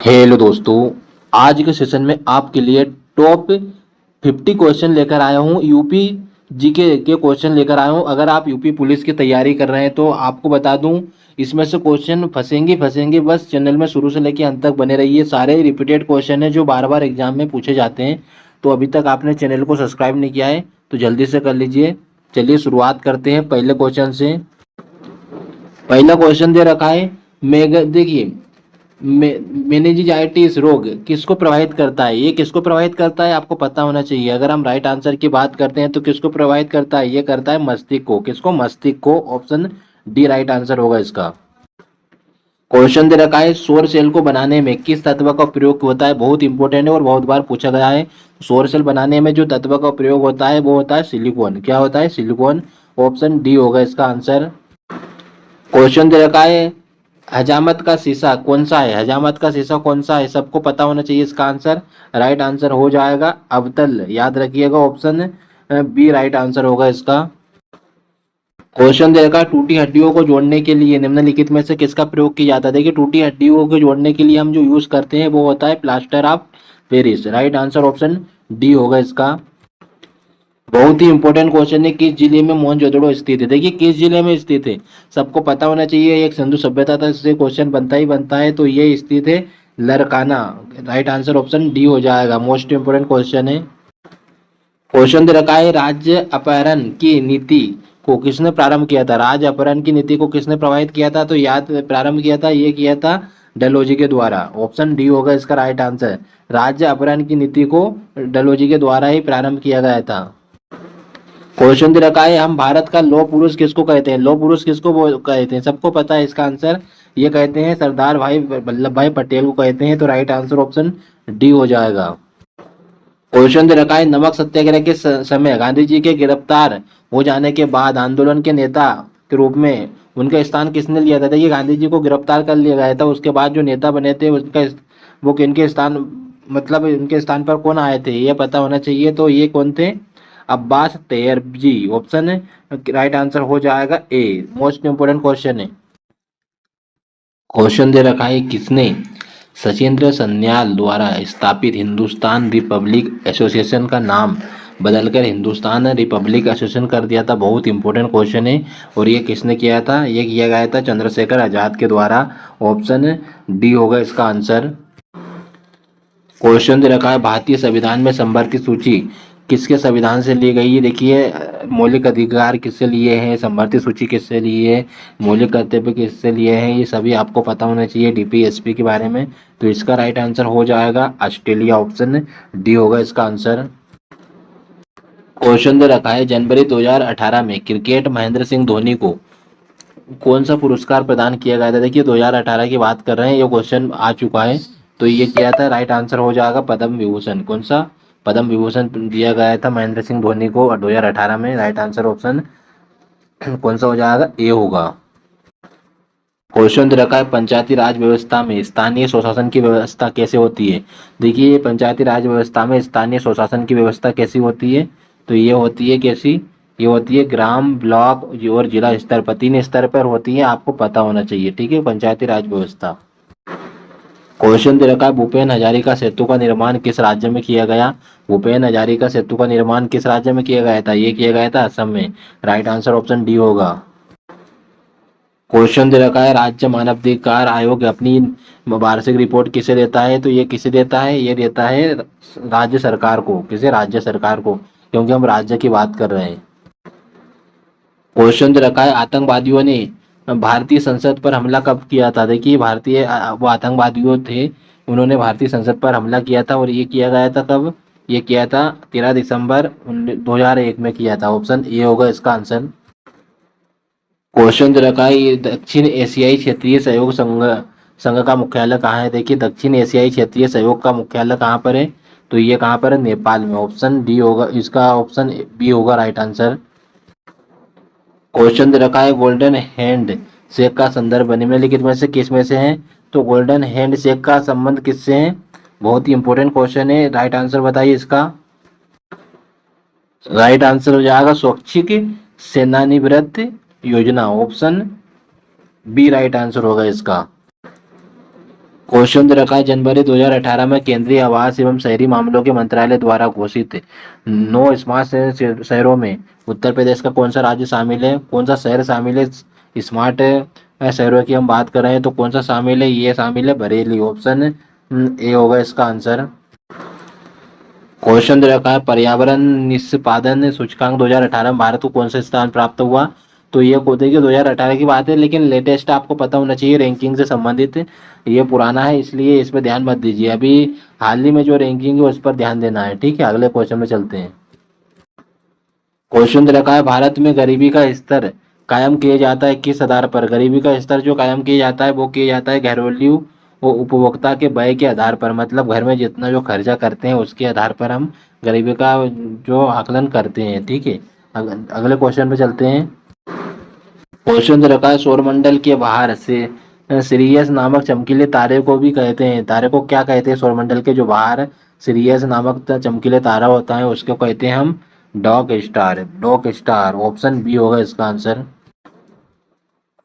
Hello दोस्तों, आज के सेशन में आपके लिए टॉप 50 क्वेश्चन लेकर आया हूँ। यूपी जीके के क्वेश्चन लेकर आया हूँ। अगर आप यूपी पुलिस की तैयारी कर रहे हैं तो आपको बता दूं, इसमें से क्वेश्चन फंसेंगे। बस चैनल में शुरू से लेकर अंत तक बने रहिए। सारे रिपीटेड क्वेश्चन है जो बार बार एग्जाम में पूछे जाते हैं। तो अभी तक आपने चैनल को सब्सक्राइब नहीं किया है तो जल्दी से कर लीजिए। चलिए शुरुआत करते हैं पहले क्वेश्चन से। पहला क्वेश्चन दे रखा है, मेगा देखिए, मेनिंजाइटिस रोग किसको प्रभावित करता है? ये किसको प्रभावित करता है आपको पता होना चाहिए। अगर हम राइट आंसर की बात करते हैं तो किसको प्रभावित करता है? ये करता है मस्तिष्क को। किसको? मस्तिष्क को। ऑप्शन डी राइट आंसर होगा इसका। क्वेश्चन दे रखा है, सौर सेल को बनाने में किस तत्व का प्रयोग होता है? बहुत इंपॉर्टेंट है और बहुत बार पूछा गया है। सौर सेल बनाने में जो तत्व का प्रयोग होता है वो होता है सिलिकॉन। क्या होता है? सिलिकॉन। ऑप्शन डी होगा इसका आंसर। क्वेश्चन दे रखा है, हजामत का शीशा कौन सा है? हजामत का शीशा कौन सा है? सबको पता होना चाहिए इसका आंसर। राइट आंसर हो जाएगा अवतल। याद रखिएगा, ऑप्शन बी राइट आंसर होगा इसका। क्वेश्चन दे रखा है, टूटी हड्डियों को जोड़ने के लिए निम्नलिखित में से किसका प्रयोग किया जाता है? देखिए, टूटी हड्डियों को जोड़ने के लिए हम जो यूज करते हैं वो होता है plaster of Paris. Right answer option D होगा इसका। बहुत ही इंपॉर्टेंट क्वेश्चन है, किस जिले में मोहनजोदड़ो स्थित है? देखिए, किस जिले में स्थित है सबको पता होना चाहिए। एक सिंधु सभ्यता था, इससे क्वेश्चन बनता ही बनता है। तो ये स्थित है Larkana. Right answer option D हो जाएगा। मोस्ट इंपोर्टेंट क्वेश्चन है। क्वेश्चन दे रखा है, राज्य अपहरण की नीति को किसने प्रारंभ किया था? राज्य अपहरण की नीति को किसने प्रभावित किया था? तो याद प्रारंभ किया था, ये किया था डलहौजी के द्वारा। ऑप्शन डी होगा इसका राइट आंसर। राज्य अपहरण की नीति को डलहौजी के द्वारा ही प्रारंभ किया गया था। क्वेश्चन दे रखा है, हम भारत का लौह पुरुष किसको कहते हैं? लौह पुरुष किसको कहते हैं? सबको पता है इसका आंसर। ये कहते हैं सरदार भाई वल्लभ भाई पटेल को कहते हैं। तो राइट आंसर ऑप्शन डी हो जाएगा। क्वेश्चन दे रखा है, नमक सत्याग्रह के समय गांधी जी के गिरफ्तार हो जाने के बाद आंदोलन के नेता के रूप में उनका स्थान किसने लिया था? देखिए, गांधी जी को गिरफ्तार कर लिया गया था, उसके बाद जो नेता बने थे उसका वो किनके स्थान, मतलब उनके स्थान पर कौन आए थे ये पता होना चाहिए। तो ये कौन थे? Abbas Tyabji. Option right answer हो जाएगा ए। मोस्ट इंपोर्टेंट क्वेश्चन है। क्वेश्चन दे रखा है, किसने सचिंद्र सन्याल द्वारा स्थापित हिंदुस्तान रिपब्लिक एसोसिएशन का नाम बदलकर हिंदुस्तान रिपब्लिक एसोसिएशन कर दिया था? बहुत इंपॉर्टेंट क्वेश्चन है। और ये किसने किया था? ये किया गया था चंद्रशेखर आजाद के द्वारा। ऑप्शन डी होगा इसका आंसर। क्वेश्चन दे रखा है, भारतीय संविधान में संवर्धित सूची किसके संविधान से ली गई है? देखिए, मौलिक अधिकार किससे लिए हैं, संवर्धित सूची किससे लिए है, मौलिक कर्तव्य किससे लिए हैं, ये सभी आपको पता होना चाहिए डीपीएसपी के बारे में। तो इसका राइट आंसर हो जाएगा ऑस्ट्रेलिया। ऑप्शन डी होगा इसका आंसर। क्वेश्चन दे रखा है, जनवरी 2018 में क्रिकेट महेंद्र सिंह धोनी को कौन सा पुरस्कार प्रदान किया गया था? देखिए, 2018 की बात कर रहे हैं, ये क्वेश्चन आ चुका है। तो ये किया था, राइट आंसर हो जाएगा पद्म विभूषण। कौन सा? पद्म विभूषण दिया गया था महेंद्र सिंह धोनी को 2018 में। राइट आंसर ऑप्शन कौन सा हो जाएगा? ए होगा। क्वेश्चन दे रखा है, पंचायती राज व्यवस्था में स्थानीय स्वशासन की व्यवस्था कैसे होती है? देखिए, पंचायती राज व्यवस्था में स्थानीय स्वशासन की व्यवस्था कैसी होती है? तो ये होती है कैसी? ये होती है ग्राम, ब्लॉक और जिला स्तर पर, 3 स्तर पर होती है। आपको पता होना चाहिए, ठीक है, पंचायती राज व्यवस्था। क्वेश्चन दे रखा है, भूपेन हजारिका सेतु का निर्माण किस राज्य में किया गया? भूपेन हजारिका सेतु का निर्माण किस राज्य में किया गया था? ये किया गया था असम में। राइट आंसर ऑप्शन डी होगा। क्वेश्चन दे रखा है, राज्य मानवाधिकार आयोग अपनी वार्षिक रिपोर्ट किसे देता है? तो ये किसे देता है? ये देता है राज्य सरकार को। किसे? राज्य सरकार को, क्योंकि हम राज्य की बात कर रहे हैं। क्वेश्चन दे रखा है, आतंकवादियों ने भारतीय संसद पर हमला कब किया था? देखिए, भारतीय वो आतंकवादियों थे, उन्होंने भारतीय संसद पर हमला किया था। और ये किया गया था कब? ये किया था 13 दिसंबर 2001 में किया था। ऑप्शन ए होगा इसका आंसर। क्वेश्चन दे रखा है, ये दक्षिण एशियाई क्षेत्रीय सहयोग संघ संघ का मुख्यालय कहाँ है? देखिए, दक्षिण एशियाई क्षेत्रीय सहयोग का मुख्यालय कहाँ पर है? तो ये कहाँ पर है? नेपाल में। ऑप्शन डी होगा इसका, ऑप्शन बी होगा राइट आंसर। क्वेश्चन दे रखा है, गोल्डन हैंड शेक का संदर्भ निम्नलिखित में से किस में से है? तो गोल्डन हैंड शेक का संबंध किससे है? बहुत ही इंपॉर्टेंट क्वेश्चन है। राइट आंसर बताइए इसका। राइट आंसर हो जाएगा स्वैच्छिक सेवानिवृत्ति योजना। ऑप्शन बी राइट आंसर होगा इसका। क्वेश्चन दे रखा है, जनवरी 2018 में केंद्रीय आवास एवं शहरी मामलों के मंत्रालय द्वारा घोषित 9 स्मार्ट शहरों में उत्तर प्रदेश का कौन सा राज्य शामिल है, कौन सा शहर शामिल है? स्मार्ट शहरों की हम बात कर रहे हैं तो कौन सा शामिल है? ये शामिल है बरेली। ऑप्शन ए होगा इसका आंसर। क्वेश्चन दे रखा है, पर्यावरण निष्पादन सूचकांक 2018 में भारत को कौन सा स्थान प्राप्त हुआ? तो ये को देखिए 2018 की बात है, लेकिन लेटेस्ट आपको पता होना चाहिए रैंकिंग से संबंधित। ये पुराना है इसलिए इस पर ध्यान मत दीजिए, अभी हाल ही में जो रैंकिंग है उस पर ध्यान देना है, ठीक है। अगले क्वेश्चन में चलते हैं। क्वेश्चन दे रखा है, भारत में गरीबी का स्तर कायम किया जाता है किस आधार पर? गरीबी का स्तर जो कायम किया जाता है वो किया जाता है घरेलू और उपभोक्ता के व्यय के आधार पर, मतलब घर में जितना जो खर्चा करते हैं उसके आधार पर हम गरीबी का जो आकलन करते हैं, ठीक है। अगले क्वेश्चन पे चलते हैं। क्वेश्चन दे रखा है, सौरमंडल के बाहर से सिरियस नामक चमकीले तारे को भी कहते हैं, तारे को क्या कहते हैं? सौरमंडल के जो बाहर सिरियस नामक चमकीले तारा होता है उसको कहते हैं हम dog star. Dog star option B होगा इसका आंसर।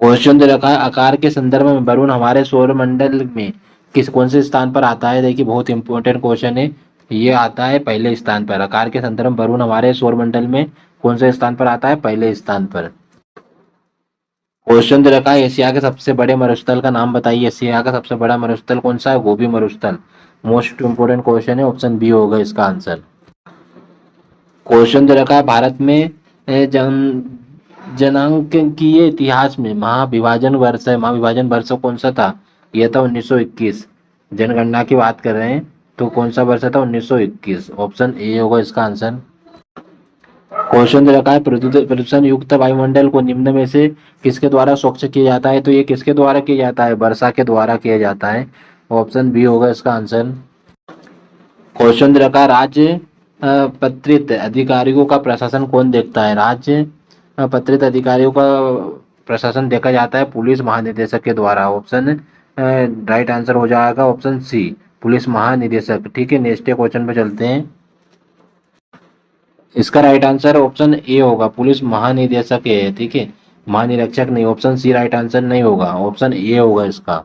क्वेश्चन दे रखा है, आकार के संदर्भ में वरुण हमारे सौरमंडल में किस कौन से स्थान पर आता है? देखिए बहुत इंपॉर्टेंट क्वेश्चन है। ये आता है पहले स्थान पर। आकार के संदर्भ में वरुण हमारे सौरमंडल में कौन से स्थान पर आता है? पहले स्थान पर। क्वेश्चन दे रखा है, एशिया के सबसे बड़े मरुस्थल का नाम बताइए। एशिया का सबसे बड़ा मरुस्थल कौन सा है? गोबी मरुस्थल। मोस्ट इंपोर्टेंट क्वेश्चन है, ऑप्शन बी होगा इसका आंसर। क्वेश्चन दे रखा है, भारत में जन जनांकीय इतिहास में महाविभाजन वर्ष है, महाविभाजन वर्ष कौन सा था? यह था 1921। जनगणना की बात कर रहे हैं तो कौन सा वर्ष था? 1921। ऑप्शन ए होगा इसका आंसर। क्वेश्चन दे रखा है, प्रदूषण युक्त वायुमंडल को निम्न में से किसके द्वारा स्वच्छ किया जाता है? तो ये किसके द्वारा किया जाता है? वर्षा के द्वारा किया जाता है। ऑप्शन बी होगा इसका आंसर। क्वेश्चन दे रखा है, राज्य पत्रित अधिकारियों का प्रशासन कौन देखता है? राज्य पत्रित अधिकारियों का प्रशासन देखा जाता है पुलिस महानिदेशक के द्वारा। ऑप्शन राइट आंसर हो जाएगा ऑप्शन सी, पुलिस महानिदेशक, ठीक है। नेक्स्ट क्वेश्चन पे चलते हैं। इसका राइट आंसर ऑप्शन ए होगा, पुलिस महानिदेशक है, ठीक है, महानिरीक्षक नहीं। ऑप्शन सी राइट आंसर नहीं होगा, ऑप्शन ए होगा इसका।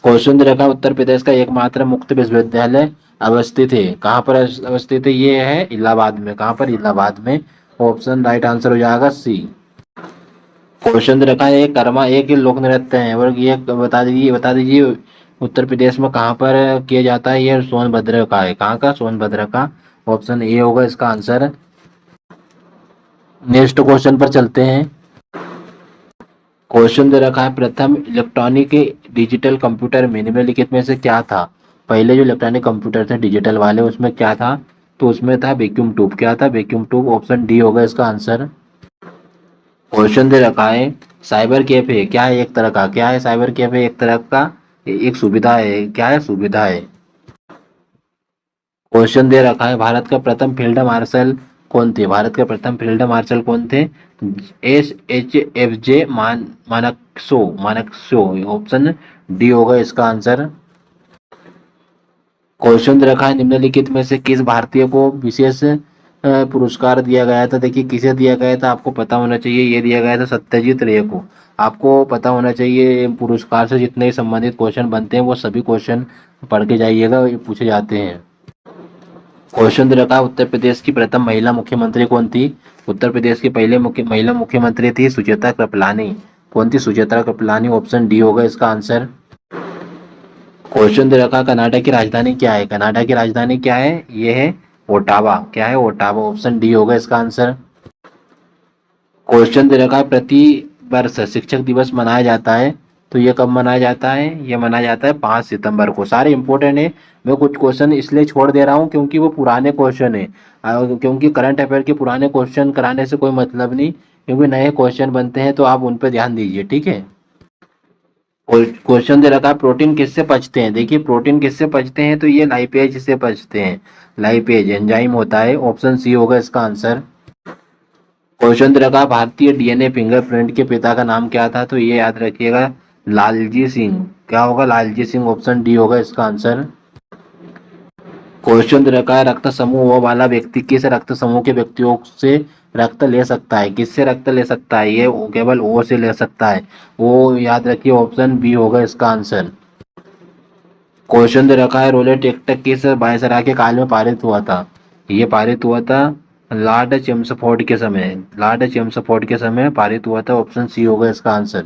क्वेश्चन दे रखा, उत्तर प्रदेश का एकमात्र मुक्त विश्वविद्यालय अवस्थित है कहाँ पर? अवस्थित है ये है इलाहाबाद में। कहाँ पर? इलाहाबाद में। ऑप्शन राइट आंसर हो जाएगा सी। क्वेश्चन दे रखा है, एक कर्मा एक लोक नृत्य है और ये बता दीजिए उत्तर प्रदेश में कहाँ पर किया जाता है? ये सोनभद्र का है। कहाँ का? सोनभद्र का। ऑप्शन ए होगा इसका आंसर। नेक्स्ट क्वेश्चन पर चलते हैं। क्वेश्चन दे रखा है, प्रथम इलेक्ट्रॉनिक डिजिटल कंप्यूटर में निम्नलिखित में से क्या था? पहले जो इलेक्ट्रॉनिक कंप्यूटर थे डिजिटल वाले उसमें क्या था? तो उसमें था वैक्यूम ट्यूब। क्या था? Vacuum tube. ऑप्शन डी होगा इसका आंसर। क्वेश्चन दे रखा है, साइबर कैफे क्या है? एक तरह का क्या है? साइबर कैफे एक तरह का एक सुविधा है। क्या है? सुविधा है। क्वेश्चन दे रखा है, भारत का प्रथम फील्ड मार्शल कौन थे? भारत के प्रथम फील्ड मार्शल कौन थे? SHFJ मानेक्शो। ऑप्शन डी होगा इसका आंसर। क्वेश्चन दे रखा है, निम्नलिखित में से किस भारतीय को विशेष पुरस्कार दिया गया था? देखिए किसे दिया गया था आपको पता होना चाहिए। ये दिया गया था सत्यजीत रे को। आपको पता होना चाहिए पुरस्कार से जितने संबंधित क्वेश्चन बनते हैं वो सभी क्वेश्चन पढ़ के जाइएगा, ये पूछे जाते हैं। क्वेश्चन दे रखा है, उत्तर प्रदेश की प्रथम महिला मुख्यमंत्री कौन थी? उत्तर प्रदेश की पहले महिला मुख्यमंत्री थी सुचेता कृपलानी। कौन थी? सुचेता कृपलानी। ऑप्शन डी होगा इसका आंसर। क्वेश्चन दे रखा, कनाडा की राजधानी क्या है? कनाडा की राजधानी क्या है? ये है ओटावा। क्या है? ओटावा। ऑप्शन डी होगा इसका आंसर। क्वेश्चन दे रखा है, प्रति वर्ष शिक्षक दिवस मनाया जाता है तो ये कब मनाया जाता है? ये मनाया जाता है 5 सितंबर को। सारे इंपॉर्टेंट है। मैं कुछ क्वेश्चन इसलिए छोड़ दे रहा हूँ क्योंकि वो पुराने क्वेश्चन है, क्योंकि करंट अफेयर के पुराने क्वेश्चन कराने से कोई मतलब नहीं, क्योंकि नए क्वेश्चन बनते हैं तो आप उन पर ध्यान दीजिए, ठीक है। क्वेश्चन दे रखा है, प्रोटीन किससे पचते हैं? देखिए प्रोटीन किससे पचते हैं तो ये लाइपेज से पचते हैं। लाइपेज एंजाइम होता है। ऑप्शन सी होगा इसका आंसर। क्वेश्चन दे रखा है, भारतीय डीएनए फिंगरप्रिंट के पिता का नाम क्या था? तो ये याद रखिएगा लालजी सिंह। क्या होगा? लालजी सिंह। ऑप्शन डी होगा इसका आंसर। क्वेश्चन दे रखा है, रक्त समूह ओ वाला व्यक्ति किस रक्त समूह के व्यक्तियों से रक्त ले सकता है? किससे रक्त ले सकता है? ये केवल ओ से ले सकता है। वो याद रखिए, ऑप्शन बी होगा इसका आंसर। क्वेश्चन दे रखा है, रोलेट एक्ट किस वायसराय के काल में पारित हुआ था? ये पारित हुआ था लॉर्ड चेम्सफोर्ड के समय। लॉर्ड चेम्सफोर्ड के समय पारित हुआ था। ऑप्शन सी होगा इसका आंसर।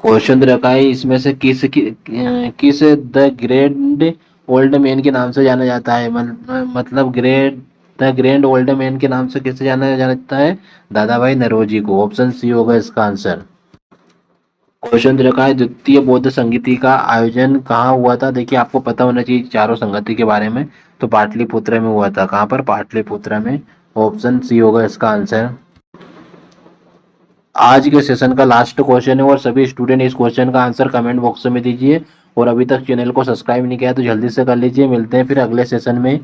क्वेश्चन दे रखा है, इसमें से किस द ग्रेट ओल्ड मैन के नाम से जाना जाता है? मतलब ग्रैंड ओल्ड मैन के नाम से किसे जाना जाता है? दादा भाई नरोजी को। ऑप्शन सी होगा इसका आंसर। क्वेश्चन दे रखा है, द्वितीय बौद्ध संगीति का आयोजन कहाँ हुआ था? देखिए आपको पता होना चाहिए चारों संगति के बारे में। तो पाटलिपुत्र में हुआ था। कहाँ पर? पाटलिपुत्र में। ऑप्शन सी होगा इसका आंसर। आज के सेशन का लास्ट क्वेश्चन है और सभी स्टूडेंट इस क्वेश्चन का आंसर कमेंट बॉक्स में दीजिए। और अभी तक चैनल को सब्सक्राइब नहीं किया तो जल्दी से कर लीजिए। मिलते हैं फिर अगले सेशन में।